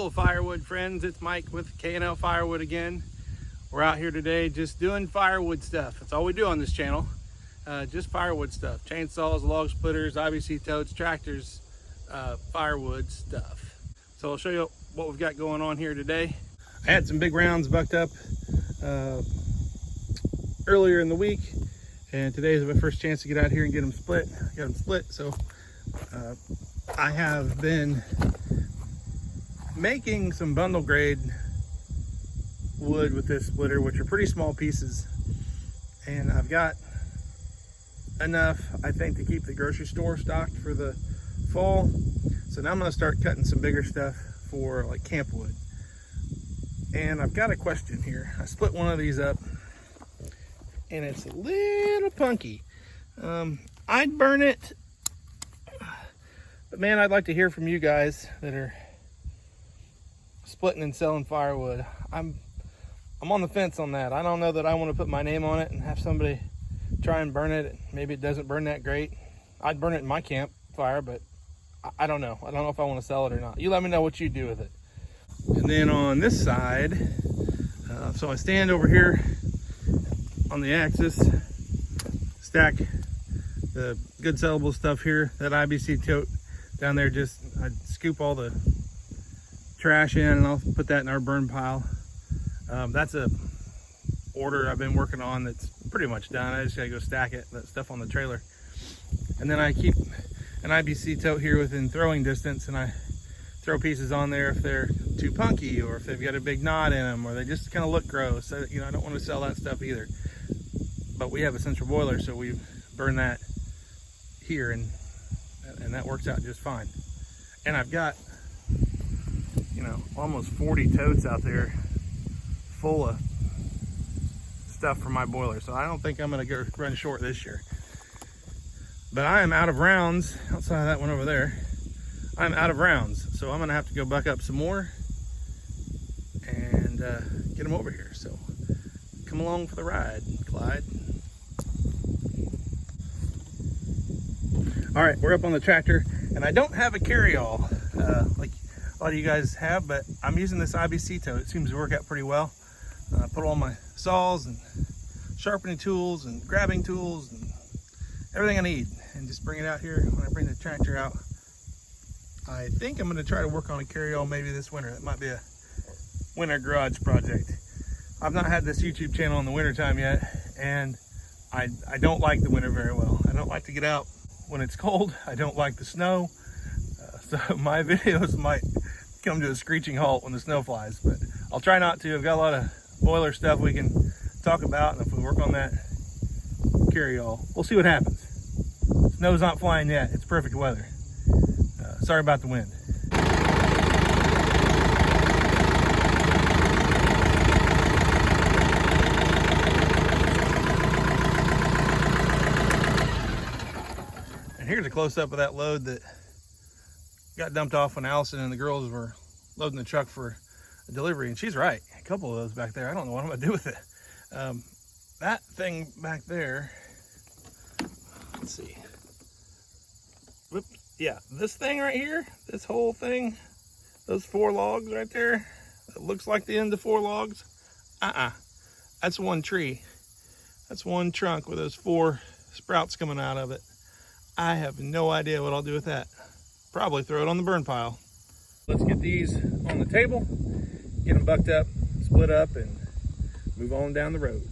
Hello firewood friends, it's Mike with KNL Firewood again. We're out here today just doing firewood stuff. That's all we do on this channel. Just firewood stuff. Chainsaws, log splitters, IBC totes, tractors, firewood stuff. So I'll show you what we've got going on here today. I had some big rounds bucked up earlier in the week, and today is my first chance to get out here and get them split. Got them split, so I have been making some bundle grade wood with this splitter, which are pretty small pieces, and I've got enough, I think, to keep the grocery store stocked for the fall. So now I'm going to start cutting some bigger stuff for like camp wood. And I've got a question here. I split one of these up and it's a little punky. I'd burn it, but man, I'd like to hear from you guys that are splitting and selling firewood. I'm on the fence on that. I don't know that I want to put my name on it and have somebody try and burn it. Maybe it doesn't burn that great. I'd burn it in my campfire, but I don't know. I don't know if I want to sell it or not. You let me know what you do with it. And then on this side, so I stand over here on the Axis, stack the good sellable stuff here. That IBC tote down there, just I scoop all the trash in and I'll put that in our burn pile. That's a order I've been working on that's pretty much done. I just gotta go stack it, that stuff on the trailer. And then I keep an IBC tote here within throwing distance, and I throw pieces on there if they're too punky or if they've got a big knot in them or they just kind of look gross. So, you know, I don't want to sell that stuff either. But we have a central boiler, so we burn that here, and that works out just fine. And I've got, you know, almost 40 totes out there full of stuff for my boiler, so I don't think I'm gonna go run short this year. But I am out of rounds outside of that one over there. I'm out of rounds, so I'm gonna have to go buck up some more and get them over here. So come along for the ride, Clyde. All right, we're up on the tractor, and I don't have a carry-all like a lot of you guys have, but I'm using this IBC tote. It seems to work out pretty well. I put all my saws and sharpening tools and grabbing tools and everything I need, and just bring it out here when I bring the tractor out. I think I'm going to try to work on a carry-all maybe this winter. That might be a winter garage project. I've not had this YouTube channel in the winter time yet, and I don't like the winter very well. I don't like to get out when it's cold. I don't like the snow. So my videos might come to a screeching halt when the snow flies, but I'll try not to. I've got a lot of boiler stuff we can talk about, and if we work on that carry-all, we'll see what happens. Snow's not flying yet. It's perfect weather. Sorry about the wind. And here's a close-up of that load that got dumped off when Allison and the girls were loading the truck for a delivery, and she's right. A couple of those back there, I don't know what I'm gonna do with it. That thing back there, let's see. Whoop. Yeah, this thing right here, this whole thing, those 4 logs right there, it looks like the end of 4 logs. That's one tree. That's one trunk with those 4 sprouts coming out of it. I have no idea what I'll do with that. Probably throw it on the burn pile. Let's get these on the table, get them bucked up, split up, and move on down the road.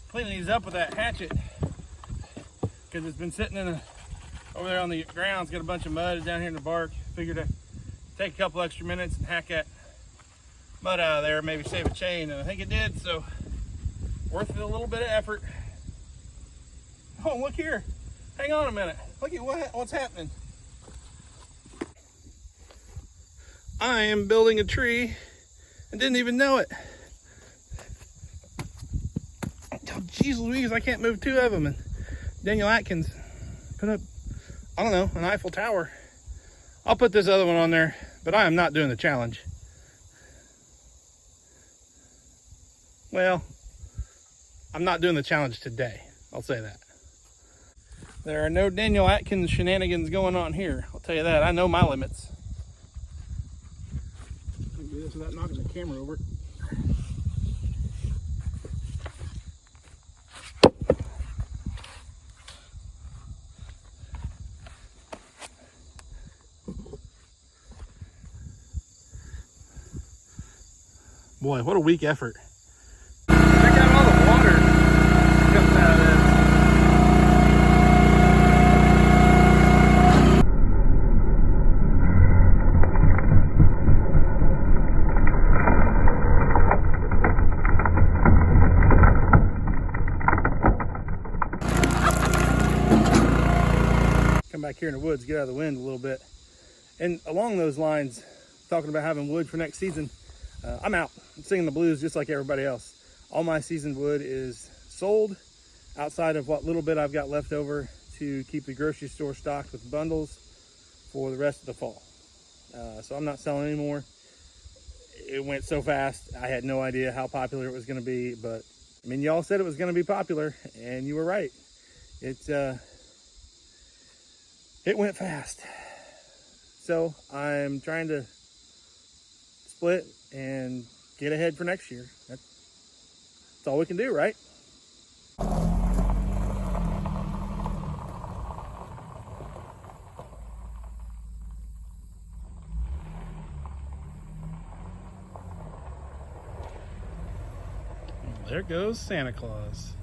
cleaning these up with that hatchet because it's been sitting over there on the ground. It's got a bunch of mud down here in the bark. Figured to take a couple extra minutes and hack that mud out of there, maybe save a chain, and I think it did, so worth it a little bit of effort. Oh, look here. Hang on a minute. Look at what's happening. I am building a tree and didn't even know it. Oh, geez Louise, I can't move two of them. And Daniel Atkins put up, I don't know, an Eiffel Tower. I'll put this other one on there, but I am not doing the challenge. Well, I'm not doing the challenge today. I'll say that. There are no Daniel Atkins shenanigans going on here. I'll tell you that. I know my limits. I can do this without knocking the camera over. Boy, what a weak effort. Check out all the water coming out of this. Come back here in the woods, get out of the wind a little bit. And along those lines, talking about having wood for next season, I'm out. I'm singing the blues just like everybody else. All my seasoned wood is sold outside of what little bit I've got left over to keep the grocery store stocked with bundles for the rest of the fall. So I'm not selling anymore. It went so fast. I had no idea how popular it was going to be, but I mean, y'all said it was going to be popular and you were right. It went fast. So I'm trying to split and get ahead for next year. That's all we can do, right? There goes Santa Claus.